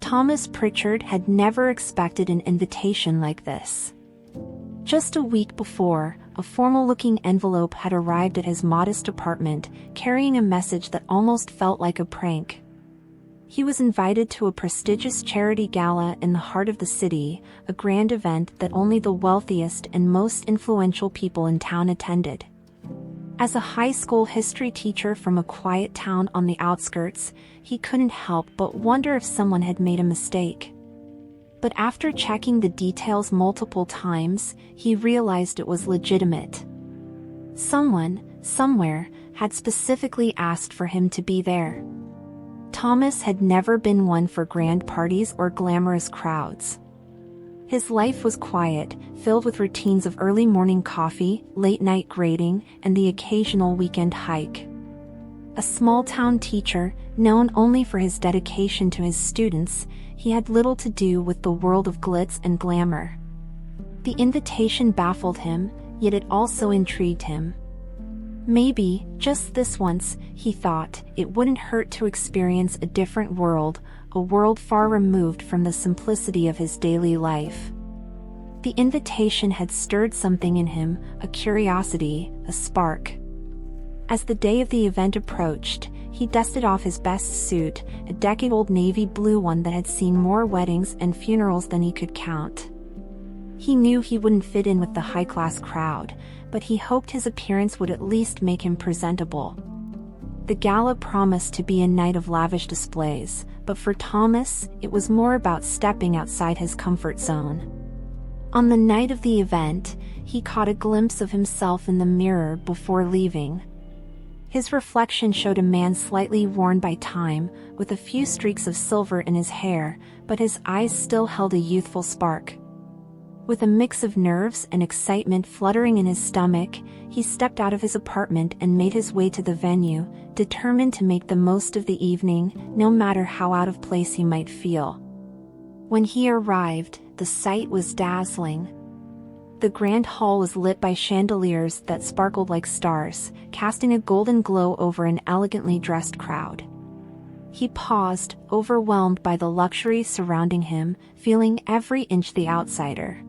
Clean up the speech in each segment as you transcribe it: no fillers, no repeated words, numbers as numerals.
Thomas Pritchard had never expected an invitation like this. Just a week before, a formal-looking envelope had arrived at his modest apartment, carrying a message that almost felt like a prank. He was invited to a prestigious charity gala in the heart of the city, a grand event that only the wealthiest and most influential people in town attended. As a high school history teacher from a quiet town on the outskirts, he couldn't help but wonder if someone had made a mistake. But after checking the details multiple times, he realized it was legitimate. Someone, somewhere, had specifically asked for him to be there. Thomas had never been one for grand parties or glamorous crowds. His life was quiet, filled with routines of early morning coffee, late-night grading, and the occasional weekend hike. A small-town teacher, known only for his dedication to his students, he had little to do with the world of glitz and glamour. The invitation baffled him, yet it also intrigued him. Maybe, just this once, he thought, it wouldn't hurt to experience a different world, a world far removed from the simplicity of his daily life. The invitation had stirred something in him, a curiosity, a spark. As the day of the event approached, he dusted off his best suit, a decade-old navy blue one that had seen more weddings and funerals than he could count. He knew he wouldn't fit in with the high-class crowd, but he hoped his appearance would at least make him presentable. The gala promised to be a night of lavish displays, but for Thomas, it was more about stepping outside his comfort zone. On the night of the event, he caught a glimpse of himself in the mirror before leaving. His reflection showed a man slightly worn by time, with a few streaks of silver in his hair, but his eyes still held a youthful spark. With a mix of nerves and excitement fluttering in his stomach, he stepped out of his apartment and made his way to the venue, determined to make the most of the evening, no matter how out of place he might feel. When he arrived, the sight was dazzling. The grand hall was lit by chandeliers that sparkled like stars, casting a golden glow over an elegantly dressed crowd. He paused, overwhelmed by the luxury surrounding him, feeling every inch the outsider.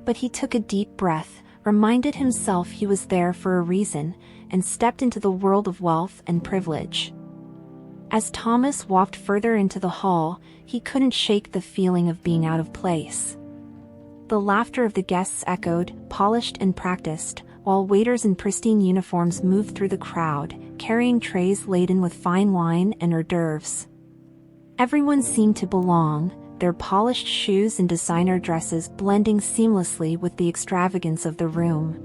But he took a deep breath, reminded himself he was there for a reason, and stepped into the world of wealth and privilege. As Thomas walked further into the hall, he couldn't shake the feeling of being out of place. The laughter of the guests echoed, polished and practiced, while waiters in pristine uniforms moved through the crowd, carrying trays laden with fine wine and hors d'oeuvres. Everyone seemed to belong, their polished shoes and designer dresses blending seamlessly with the extravagance of the room.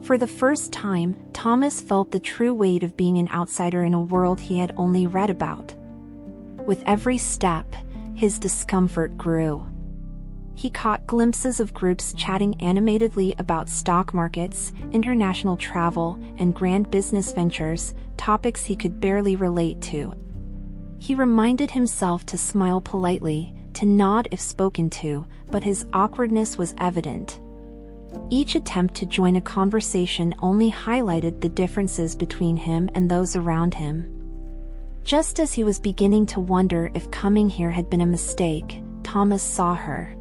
For the first time, Thomas felt the true weight of being an outsider in a world he had only read about. With every step, his discomfort grew. He caught glimpses of groups chatting animatedly about stock markets, international travel, and grand business ventures, topics he could barely relate to. He reminded himself to smile politely, to nod if spoken to, but his awkwardness was evident. Each attempt to join a conversation only highlighted the differences between him and those around him. Just as he was beginning to wonder if coming here had been a mistake, Thomas saw her.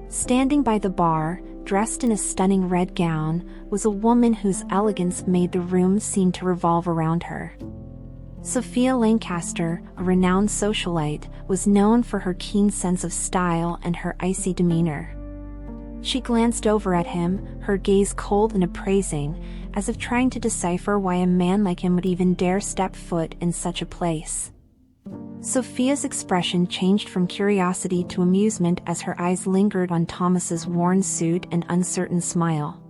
Standing by the bar, dressed in a stunning red gown, was a woman whose elegance made the room seem to revolve around her. Sophia Lancaster, a renowned socialite, was known for her keen sense of style and her icy demeanor. She glanced over at him, her gaze cold and appraising, as if trying to decipher why a man like him would even dare step foot in such a place. Sophia's expression changed from curiosity to amusement as her eyes lingered on Thomas's worn suit and uncertain smile.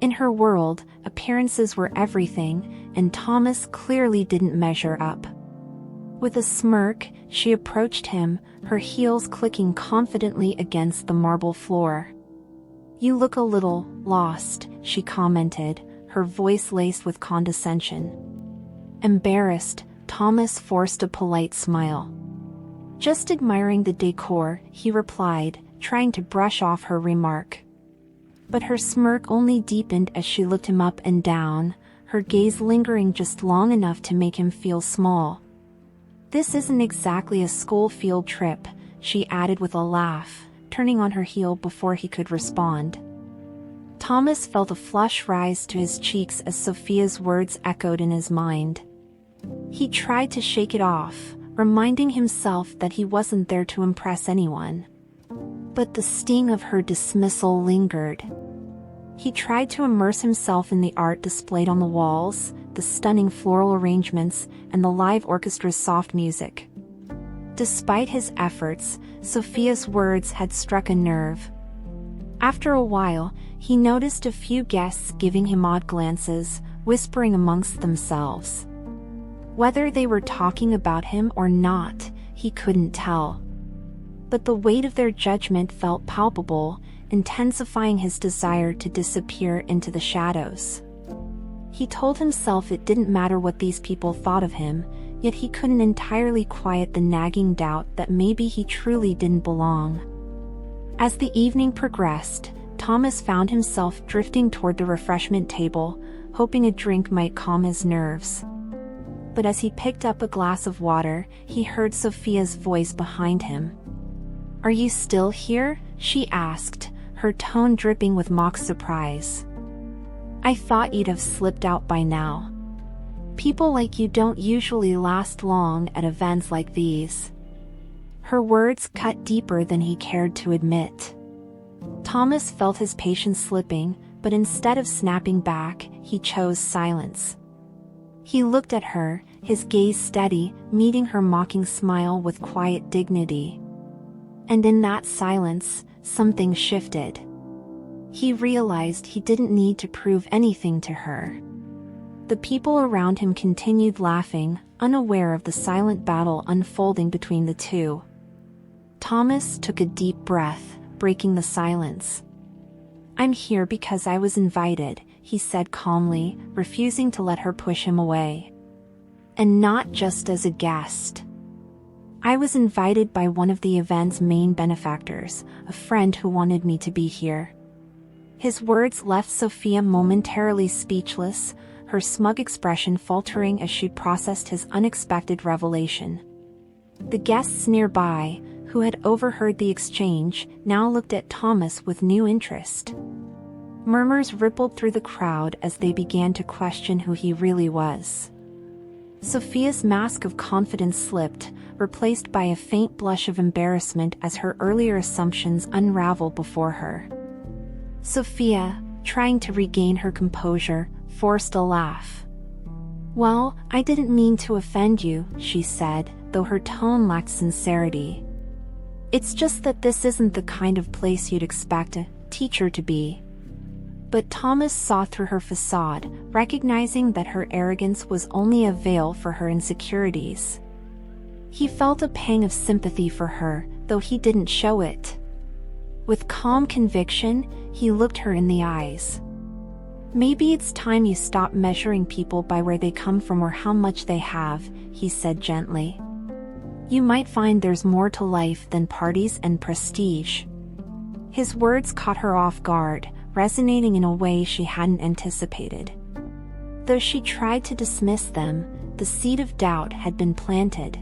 In her world, appearances were everything, and Thomas clearly didn't measure up. With a smirk, she approached him, her heels clicking confidently against the marble floor. "You look a little lost," she commented, her voice laced with condescension. Embarrassed, Thomas forced a polite smile. "Just admiring the decor," he replied, trying to brush off her remark. But her smirk only deepened as she looked him up and down, her gaze lingering just long enough to make him feel small. "This isn't exactly a school field trip," she added with a laugh, turning on her heel before he could respond. Thomas felt a flush rise to his cheeks as Sophia's words echoed in his mind. He tried to shake it off, reminding himself that he wasn't there to impress anyone. But the sting of her dismissal lingered. He tried to immerse himself in the art displayed on the walls, the stunning floral arrangements, and the live orchestra's soft music. Despite his efforts, Sophia's words had struck a nerve. After a while, he noticed a few guests giving him odd glances, whispering amongst themselves. Whether they were talking about him or not, he couldn't tell. But the weight of their judgment felt palpable, intensifying his desire to disappear into the shadows. He told himself it didn't matter what these people thought of him, yet he couldn't entirely quiet the nagging doubt that maybe he truly didn't belong. As the evening progressed, Thomas found himself drifting toward the refreshment table, hoping a drink might calm his nerves. But as he picked up a glass of water, he heard Sophia's voice behind him. "Are you still here?" she asked, her tone dripping with mock surprise. "I thought you'd have slipped out by now. People like you don't usually last long at events like these." Her words cut deeper than he cared to admit. Thomas felt his patience slipping, but instead of snapping back, he chose silence. He looked at her, his gaze steady, meeting her mocking smile with quiet dignity. And in that silence, something shifted. He realized he didn't need to prove anything to her. The people around him continued laughing, unaware of the silent battle unfolding between the two. Thomas took a deep breath, breaking the silence. "I'm here because I was invited," he said calmly, refusing to let her push him away. "And not just as a guest. I was invited by one of the event's main benefactors, a friend who wanted me to be here." His words left Sophia momentarily speechless, her smug expression faltering as she processed his unexpected revelation. The guests nearby, who had overheard the exchange, now looked at Thomas with new interest. Murmurs rippled through the crowd as they began to question who he really was. Sophia's mask of confidence slipped, replaced by a faint blush of embarrassment as her earlier assumptions unraveled before her. Sophia, trying to regain her composure, forced a laugh. "Well, I didn't mean to offend you," she said, though her tone lacked sincerity. "It's just that this isn't the kind of place you'd expect a teacher to be." But Thomas saw through her facade, recognizing that her arrogance was only a veil for her insecurities. He felt a pang of sympathy for her, though he didn't show it. With calm conviction, he looked her in the eyes. "Maybe it's time you stop measuring people by where they come from or how much they have," he said gently. "You might find there's more to life than parties and prestige." His words caught her off guard, resonating in a way she hadn't anticipated. Though she tried to dismiss them, the seed of doubt had been planted.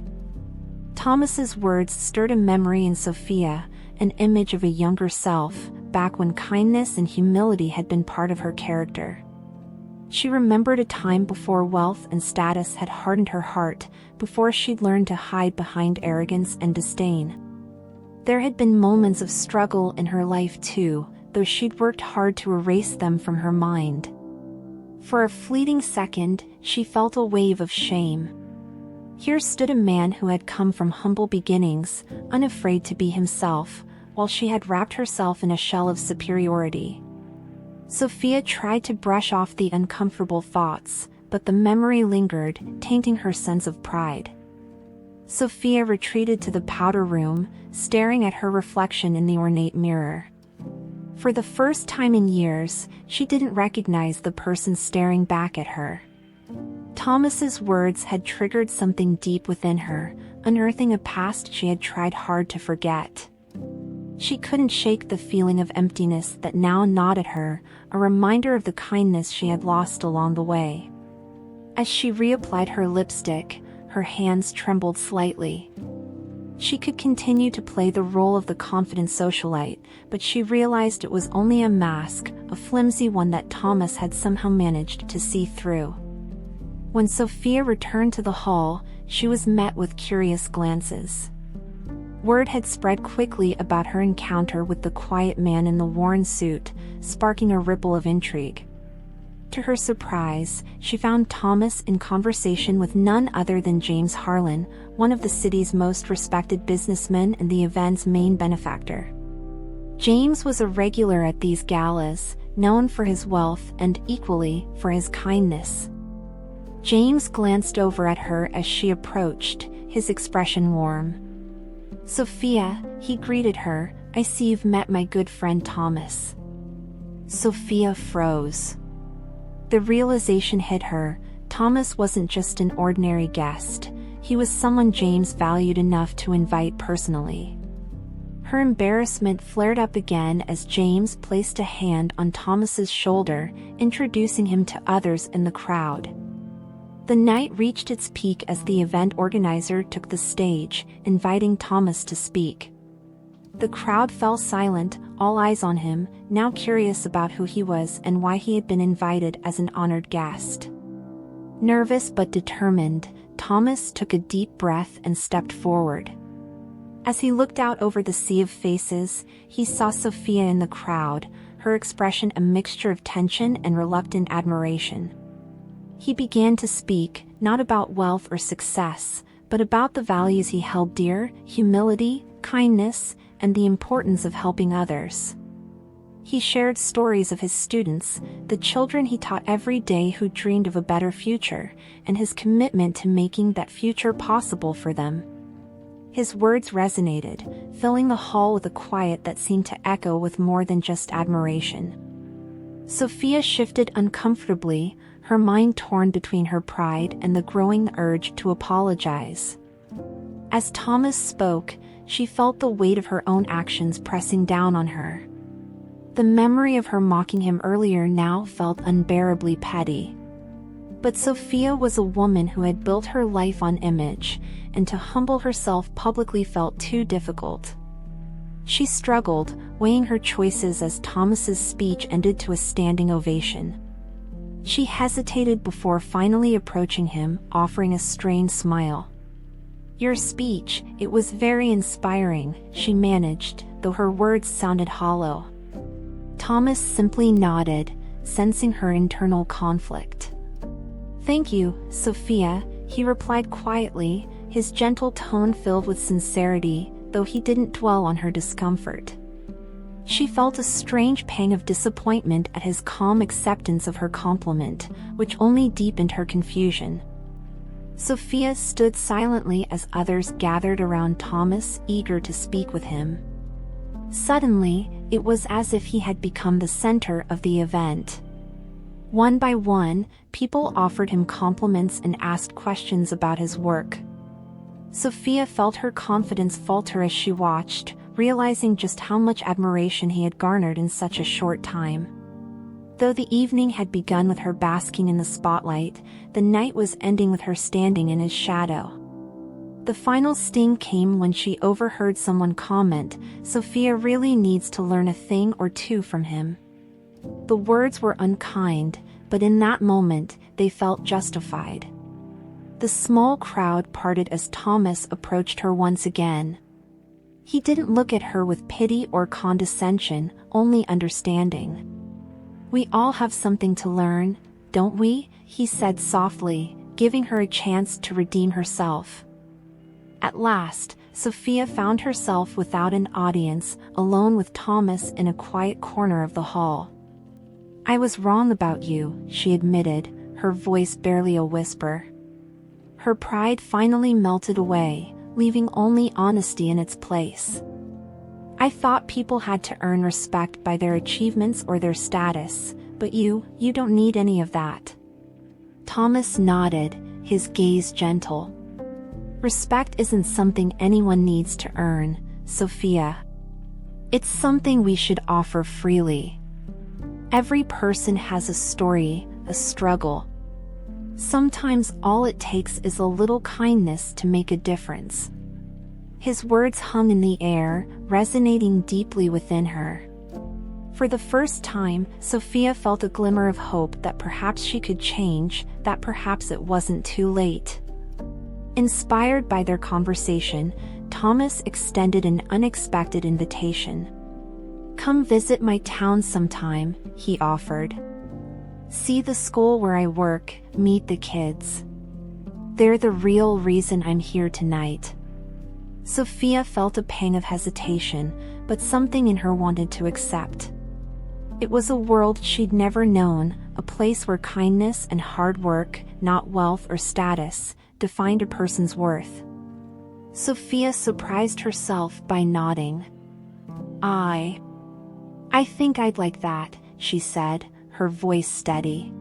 Thomas's words stirred a memory in Sophia, an image of a younger self, back when kindness and humility had been part of her character. She remembered a time before wealth and status had hardened her heart, before she'd learned to hide behind arrogance and disdain. There had been moments of struggle in her life too, though she'd worked hard to erase them from her mind. For a fleeting second, she felt a wave of shame. Here stood a man who had come from humble beginnings, unafraid to be himself, while she had wrapped herself in a shell of superiority. Sophia tried to brush off the uncomfortable thoughts, but the memory lingered, tainting her sense of pride. Sophia retreated to the powder room, staring at her reflection in the ornate mirror. For the first time in years, she didn't recognize the person staring back at her. Thomas's words had triggered something deep within her, unearthing a past she had tried hard to forget. She couldn't shake the feeling of emptiness that now gnawed at her, a reminder of the kindness she had lost along the way. As she reapplied her lipstick, her hands trembled slightly. She could continue to play the role of the confident socialite, but she realized it was only a mask, a flimsy one that Thomas had somehow managed to see through. When Sophia returned to the hall, she was met with curious glances. Word had spread quickly about her encounter with the quiet man in the worn suit, sparking a ripple of intrigue. To her surprise, she found Thomas in conversation with none other than James Harlan, one of the city's most respected businessmen and the event's main benefactor. James was a regular at these galas, known for his wealth and equally for his kindness. James glanced over at her as she approached, his expression warm. "Sophia," he greeted her, "I see you've met my good friend Thomas." Sophia froze. The realization hit her, Thomas wasn't just an ordinary guest, he was someone James valued enough to invite personally. Her embarrassment flared up again as James placed a hand on Thomas's shoulder, introducing him to others in the crowd. The night reached its peak as the event organizer took the stage, inviting Thomas to speak. The crowd fell silent, all eyes on him, now curious about who he was and why he had been invited as an honored guest. Nervous but determined, Thomas took a deep breath and stepped forward. As he looked out over the sea of faces, he saw Sophia in the crowd, her expression a mixture of tension and reluctant admiration. He began to speak, not about wealth or success, but about the values he held dear: humility, kindness, and the importance of helping others. He shared stories of his students, the children he taught every day who dreamed of a better future, and his commitment to making that future possible for them. His words resonated, filling the hall with a quiet that seemed to echo with more than just admiration. Sophia shifted uncomfortably, her mind torn between her pride and the growing urge to apologize. As Thomas spoke, she felt the weight of her own actions pressing down on her. The memory of her mocking him earlier now felt unbearably petty. But Sophia was a woman who had built her life on image, and to humble herself publicly felt too difficult. She struggled, weighing her choices as Thomas's speech ended to a standing ovation. She hesitated before finally approaching him, offering a strained smile. "Your speech, it was very inspiring," she managed, though her words sounded hollow. Thomas simply nodded, sensing her internal conflict. "Thank you, Sophia," he replied quietly, his gentle tone filled with sincerity, though he didn't dwell on her discomfort. She felt a strange pang of disappointment at his calm acceptance of her compliment, which only deepened her confusion. Sophia stood silently as others gathered around Thomas, eager to speak with him. Suddenly, it was as if he had become the center of the event. One by one, people offered him compliments and asked questions about his work. Sophia felt her confidence falter as she watched, realizing just how much admiration he had garnered in such a short time. Though the evening had begun with her basking in the spotlight, the night was ending with her standing in his shadow. The final sting came when she overheard someone comment, "Sophia really needs to learn a thing or two from him." The words were unkind, but in that moment, they felt justified. The small crowd parted as Thomas approached her once again. He didn't look at her with pity or condescension, only understanding. "We all have something to learn, don't we?" he said softly, giving her a chance to redeem herself. At last, Sophia found herself without an audience, alone with Thomas in a quiet corner of the hall. "I was wrong about you," she admitted, her voice barely a whisper. Her pride finally melted away, leaving only honesty in its place. "I thought people had to earn respect by their achievements or their status, but you don't need any of that." Thomas nodded, his gaze gentle. "Respect isn't something anyone needs to earn, Sophia. It's something we should offer freely. Every person has a story, a struggle. Sometimes all it takes is a little kindness to make a difference." His words hung in the air, resonating deeply within her. For the first time, Sophia felt a glimmer of hope that perhaps she could change, that perhaps it wasn't too late. Inspired by their conversation, Thomas extended an unexpected invitation. "Come visit my town sometime," he offered. "See the school where I work, meet the kids. They're the real reason I'm here tonight." Sophia felt a pang of hesitation, but something in her wanted to accept. It was a world she'd never known, a place where kindness and hard work, not wealth or status, defined a person's worth. Sophia surprised herself by nodding. I think I'd like that," she said, her voice steady.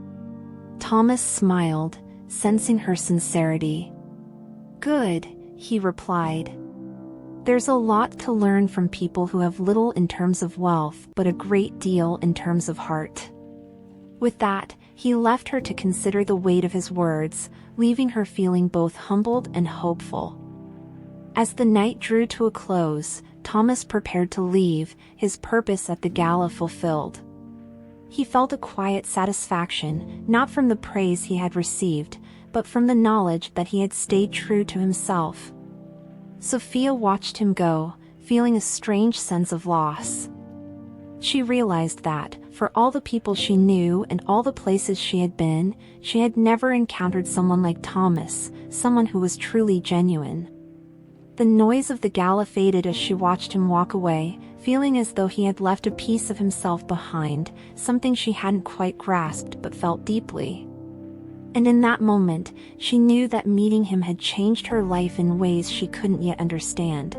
Thomas smiled, sensing her sincerity. "Good," he replied. "There's a lot to learn from people who have little in terms of wealth but a great deal in terms of heart." With that, he left her to consider the weight of his words, leaving her feeling both humbled and hopeful. As the night drew to a close, Thomas prepared to leave, his purpose at the gala fulfilled. He felt a quiet satisfaction, not from the praise he had received, but from the knowledge that he had stayed true to himself. Sophia watched him go, feeling a strange sense of loss. She realized that, for all the people she knew and all the places she had been, she had never encountered someone like Thomas, someone who was truly genuine. The noise of the gala faded as she watched him walk away, feeling as though he had left a piece of himself behind, something she hadn't quite grasped but felt deeply. And in that moment, she knew that meeting him had changed her life in ways she couldn't yet understand.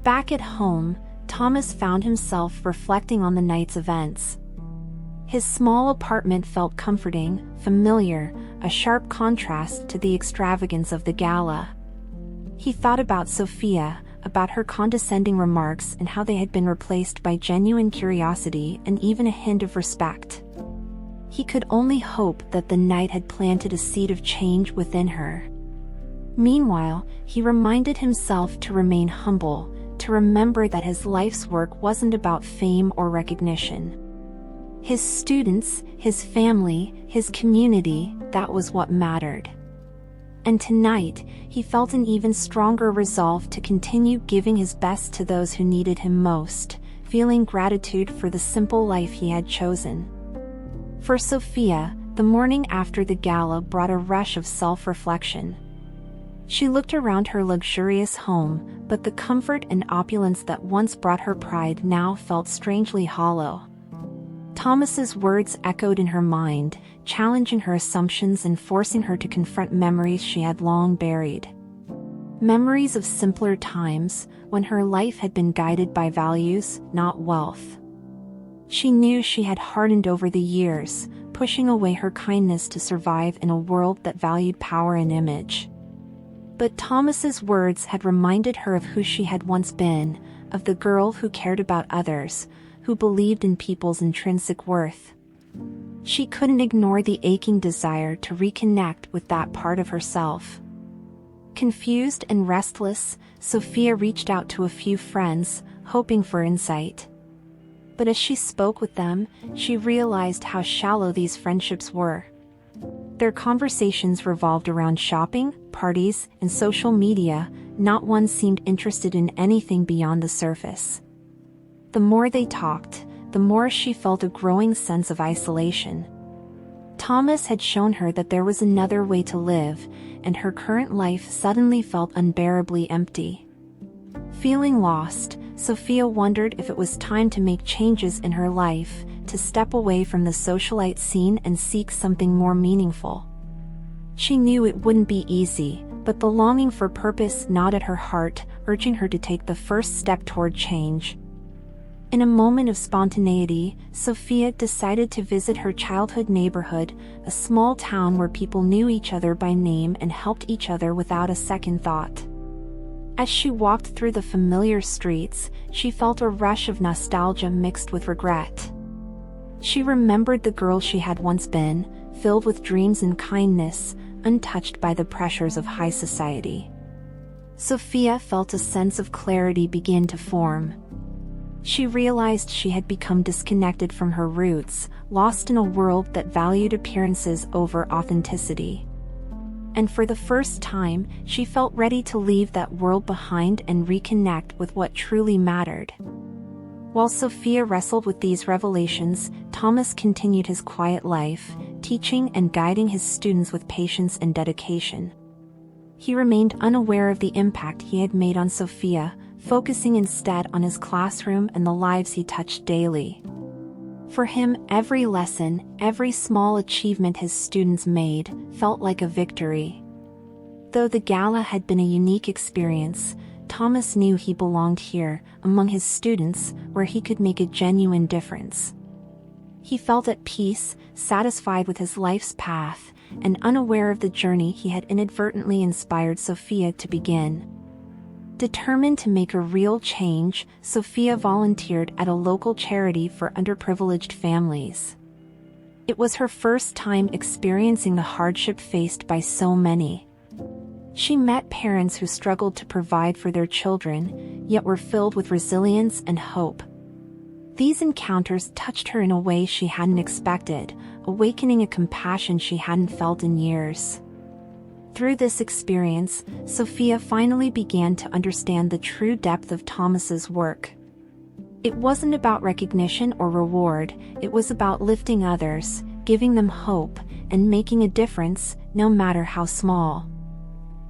Back at home, Thomas found himself reflecting on the night's events. His small apartment felt comforting, familiar, a sharp contrast to the extravagance of the gala. He thought about Sophia, about her condescending remarks and how they had been replaced by genuine curiosity and even a hint of respect. He could only hope that the night had planted a seed of change within her. Meanwhile, he reminded himself to remain humble, to remember that his life's work wasn't about fame or recognition. His students, his family, his community, that was what mattered. And tonight, he felt an even stronger resolve to continue giving his best to those who needed him most, feeling gratitude for the simple life he had chosen. For Sophia, the morning after the gala brought a rush of self-reflection. She looked around her luxurious home, but the comfort and opulence that once brought her pride now felt strangely hollow. Thomas's words echoed in her mind, challenging her assumptions and forcing her to confront memories she had long buried. Memories of simpler times, when her life had been guided by values, not wealth. She knew she had hardened over the years, pushing away her kindness to survive in a world that valued power and image. But Thomas's words had reminded her of who she had once been, of the girl who cared about others, who believed in people's intrinsic worth. She couldn't ignore the aching desire to reconnect with that part of herself. Confused and restless, Sophia reached out to a few friends, hoping for insight. But as she spoke with them, she realized how shallow these friendships were. Their conversations revolved around shopping, parties, and social media. Not one seemed interested in anything beyond the surface. The more they talked, the more she felt a growing sense of isolation. Thomas had shown her that there was another way to live, and her current life suddenly felt unbearably empty. Feeling lost, Sophia wondered if it was time to make changes in her life, to step away from the socialite scene and seek something more meaningful. She knew it wouldn't be easy, but the longing for purpose gnawed at her heart, urging her to take the first step toward change. In a moment of spontaneity, Sophia decided to visit her childhood neighborhood, a small town where people knew each other by name and helped each other without a second thought. As she walked through the familiar streets, she felt a rush of nostalgia mixed with regret. She remembered the girl she had once been, filled with dreams and kindness, untouched by the pressures of high society. Sophia felt a sense of clarity begin to form. She realized she had become disconnected from her roots, lost in a world that valued appearances over authenticity. And for the first time, she felt ready to leave that world behind and reconnect with what truly mattered. While Sophia wrestled with these revelations, Thomas continued his quiet life, teaching and guiding his students with patience and dedication. He remained unaware of the impact he had made on Sophia, focusing instead on his classroom and the lives he touched daily. For him, every lesson, every small achievement his students made, felt like a victory. Though the gala had been a unique experience, Thomas knew he belonged here, among his students, where he could make a genuine difference. He felt at peace, satisfied with his life's path, and unaware of the journey he had inadvertently inspired Sophia to begin. Determined to make a real change, Sophia volunteered at a local charity for underprivileged families. It was her first time experiencing the hardship faced by so many. She met parents who struggled to provide for their children, yet were filled with resilience and hope. These encounters touched her in a way she hadn't expected, awakening a compassion she hadn't felt in years. Through this experience, Sophia finally began to understand the true depth of Thomas's work. It wasn't about recognition or reward, it was about lifting others, giving them hope, and making a difference, no matter how small.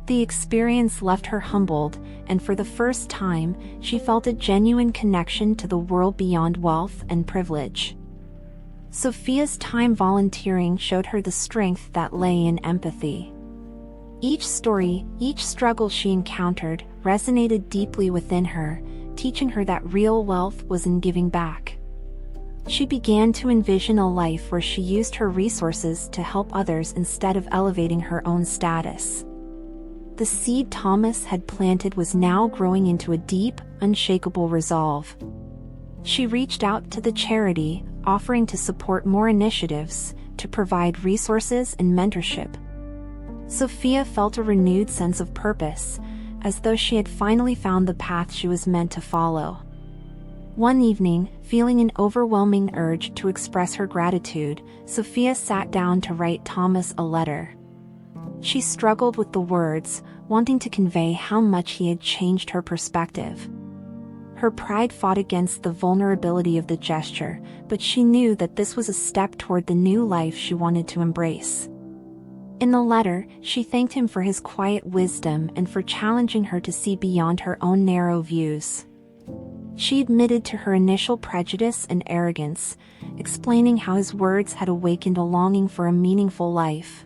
The experience left her humbled, and for the first time, she felt a genuine connection to the world beyond wealth and privilege. Sophia's time volunteering showed her the strength that lay in empathy. Each story, each struggle she encountered, resonated deeply within her, teaching her that real wealth was in giving back. She began to envision a life where she used her resources to help others instead of elevating her own status. The seed Thomas had planted was now growing into a deep, unshakable resolve. She reached out to the charity, offering to support more initiatives, to provide resources and mentorship. Sophia felt a renewed sense of purpose, as though she had finally found the path she was meant to follow. One evening, feeling an overwhelming urge to express her gratitude, Sophia sat down to write Thomas a letter. She struggled with the words, wanting to convey how much he had changed her perspective. Her pride fought against the vulnerability of the gesture, but she knew that this was a step toward the new life she wanted to embrace. In the letter, she thanked him for his quiet wisdom and for challenging her to see beyond her own narrow views. She admitted to her initial prejudice and arrogance, explaining how his words had awakened a longing for a meaningful life.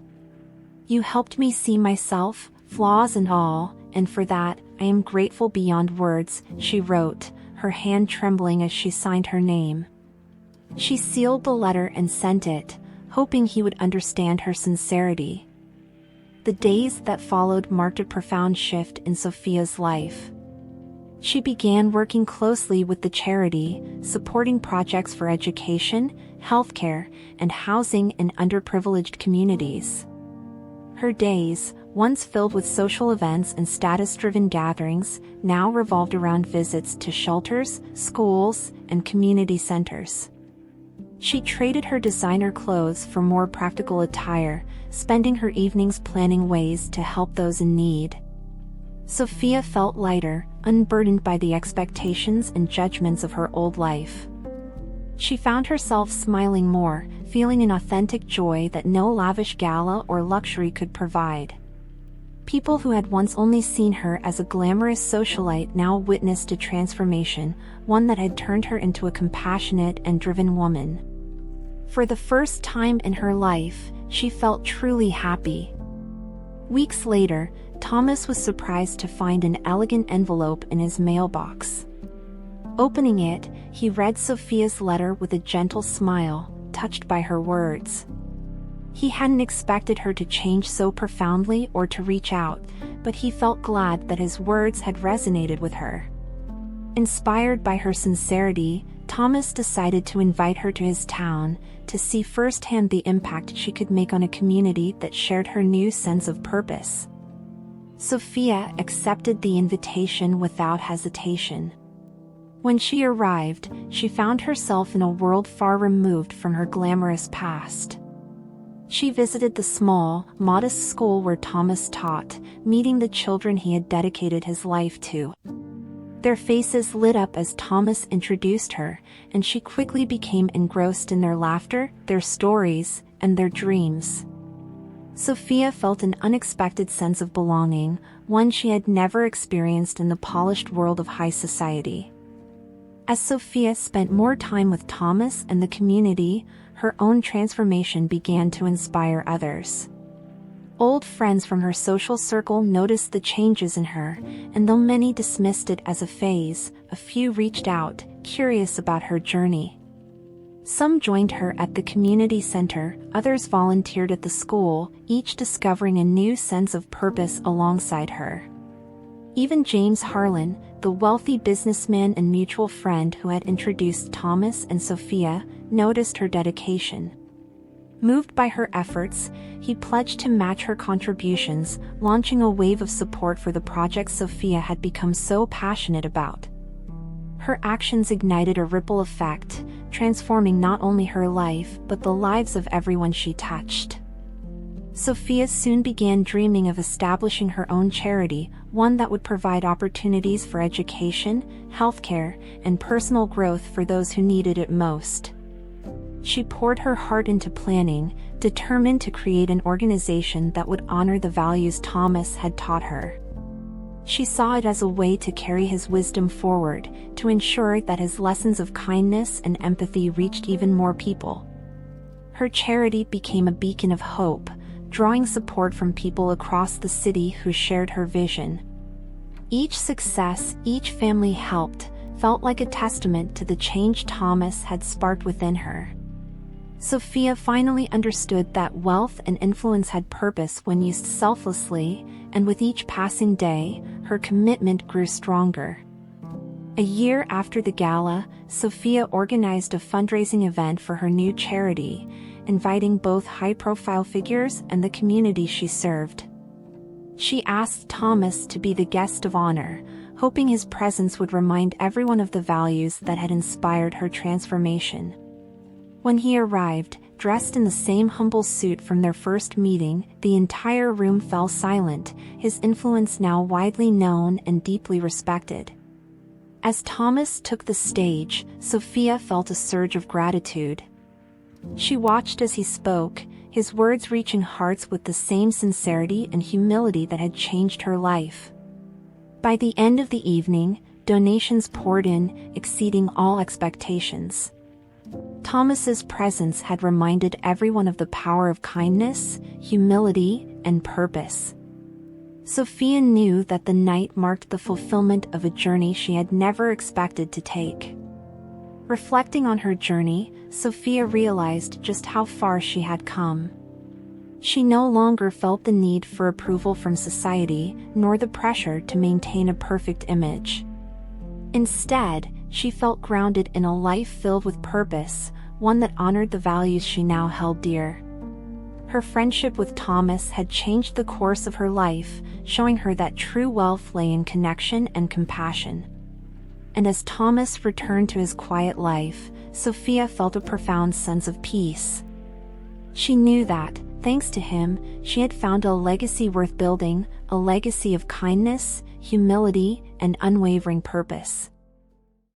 "You helped me see myself, flaws and all, and for that, I am grateful beyond words," she wrote, her hand trembling as she signed her name. She sealed the letter and sent it, hoping he would understand her sincerity. The days that followed marked a profound shift in Sophia's life. She began working closely with the charity, supporting projects for education, healthcare, and housing in underprivileged communities. Her days, once filled with social events and status-driven gatherings, now revolved around visits to shelters, schools, and community centers. She traded her designer clothes for more practical attire, spending her evenings planning ways to help those in need. Sophia felt lighter, unburdened by the expectations and judgments of her old life. She found herself smiling more, feeling an authentic joy that no lavish gala or luxury could provide. People who had once only seen her as a glamorous socialite now witnessed a transformation, one that had turned her into a compassionate and driven woman. For the first time in her life, she felt truly happy. Weeks later, Thomas was surprised to find an elegant envelope in his mailbox. Opening it, he read Sophia's letter with a gentle smile, touched by her words. He hadn't expected her to change so profoundly or to reach out, but he felt glad that his words had resonated with her. Inspired by her sincerity, Thomas decided to invite her to his town to see firsthand the impact she could make on a community that shared her new sense of purpose. Sophia accepted the invitation without hesitation. When she arrived, she found herself in a world far removed from her glamorous past. She visited the small, modest school where Thomas taught, meeting the children he had dedicated his life to. Their faces lit up as Thomas introduced her, and she quickly became engrossed in their laughter, their stories, and their dreams. Sophia felt an unexpected sense of belonging, one she had never experienced in the polished world of high society. As Sophia spent more time with Thomas and the community, her own transformation began to inspire others. Old friends from her social circle noticed the changes in her, and though many dismissed it as a phase, a few reached out, curious about her journey. Some joined her at the community center, others volunteered at the school, each discovering a new sense of purpose alongside her. Even James Harlan, the wealthy businessman and mutual friend who had introduced Thomas and Sophia, noticed her dedication. Moved by her efforts, he pledged to match her contributions, launching a wave of support for the project Sophia had become so passionate about. Her actions ignited a ripple effect, transforming not only her life but the lives of everyone she touched. Sophia soon began dreaming of establishing her own charity, one that would provide opportunities for education, healthcare, and personal growth for those who needed it most. She poured her heart into planning, determined to create an organization that would honor the values Thomas had taught her. She saw it as a way to carry his wisdom forward, to ensure that his lessons of kindness and empathy reached even more people. Her charity became a beacon of hope, drawing support from people across the city who shared her vision. Each success each family helped felt like a testament to the change Thomas had sparked within her. Sophia finally understood that wealth and influence had purpose when used selflessly, and with each passing day, her commitment grew stronger. A year after the gala, Sophia organized a fundraising event for her new charity, inviting both high-profile figures and the community she served. She asked Thomas to be the guest of honor, hoping his presence would remind everyone of the values that had inspired her transformation. When he arrived, dressed in the same humble suit from their first meeting, the entire room fell silent, his influence now widely known and deeply respected. As Thomas took the stage, Sophia felt a surge of gratitude. She watched as he spoke, his words reaching hearts with the same sincerity and humility that had changed her life. By the end of the evening, donations poured in, exceeding all expectations. Thomas's presence had reminded everyone of the power of kindness, humility, and purpose. Sophia knew that the night marked the fulfillment of a journey she had never expected to take. Reflecting on her journey, Sophia realized just how far she had come. She no longer felt the need for approval from society, nor the pressure to maintain a perfect image. Instead, she felt grounded in a life filled with purpose, one that honored the values she now held dear. Her friendship with Thomas had changed the course of her life, showing her that true wealth lay in connection and compassion. And as Thomas returned to his quiet life, Sophia felt a profound sense of peace. She knew that, thanks to him, she had found a legacy worth building, a legacy of kindness, humility, and unwavering purpose.